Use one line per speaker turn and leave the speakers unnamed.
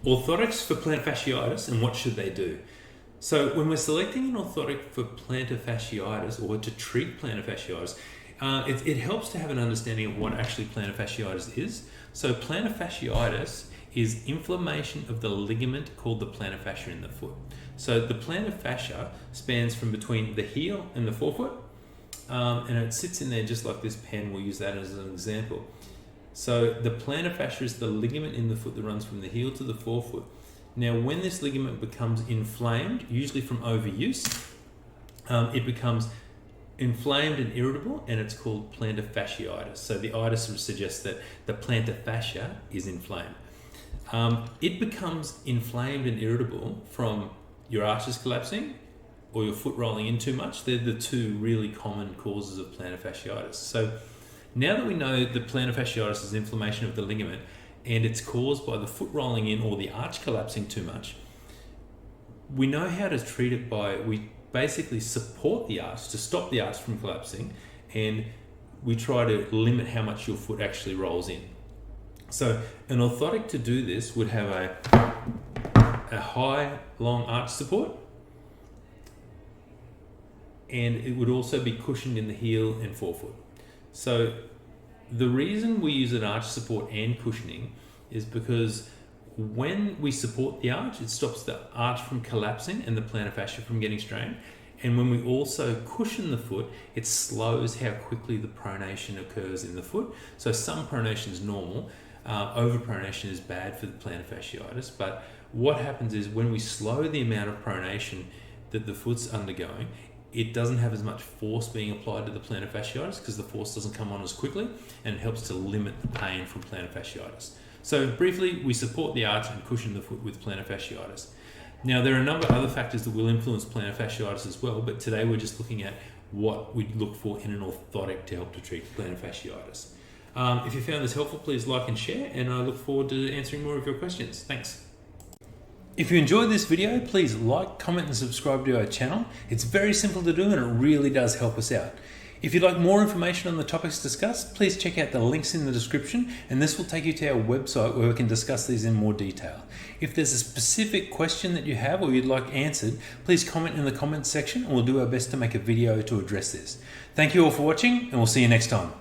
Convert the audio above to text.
Orthotics for plantar fasciitis, and what should they do? So when we're selecting an orthotic for plantar fasciitis or to treat plantar fasciitis, it helps to have an understanding of what actually plantar fasciitis is. So plantar fasciitis is inflammation of the ligament called the plantar fascia in the foot. So the plantar fascia spans from between the heel and the forefoot, and it sits in there just like this pen. We'll use that as an example. So the plantar fascia is the ligament in the foot that runs from the heel to the forefoot. Now, when this ligament becomes inflamed, usually from overuse, it becomes inflamed and irritable, and it's called plantar fasciitis. So the itis suggests that the plantar fascia is inflamed. It becomes inflamed and irritable from your arches collapsing or your foot rolling in too much. They're the two really common causes of plantar fasciitis. So now that we know that plantar fasciitis is inflammation of the ligament and it's caused by the foot rolling in or the arch collapsing too much, we know how to treat it we basically support the arch to stop the arch from collapsing, and we try to limit how much your foot actually rolls in. So an orthotic to do this would have a high, long arch support, and it would also be cushioned in the heel and forefoot. So the reason we use an arch support and cushioning is because when we support the arch, it stops the arch from collapsing and the plantar fascia from getting strained. And when we also cushion the foot, it slows how quickly the pronation occurs in the foot. So some pronation is normal. Overpronation is bad for the plantar fasciitis. But what happens is when we slow the amount of pronation that the foot's undergoing, it doesn't have as much force being applied to the plantar fasciitis because the force doesn't come on as quickly, and it helps to limit the pain from plantar fasciitis. So briefly, we support the arch and cushion the foot with plantar fasciitis. Now, there are a number of other factors that will influence plantar fasciitis as well, but today we're just looking at what we'd look for in an orthotic to help to treat plantar fasciitis. If you found this helpful, please like and share, and I look forward to answering more of your questions. Thanks. If you enjoyed this video, please like, comment and subscribe to our channel. It's very simple to do and it really does help us out. If you'd like more information on the topics discussed, please check out the links in the description, and this will take you to our website where we can discuss these in more detail. If there's a specific question that you have or you'd like answered, please comment in the comments section and we'll do our best to make a video to address this. Thank you all for watching, and we'll see you next time.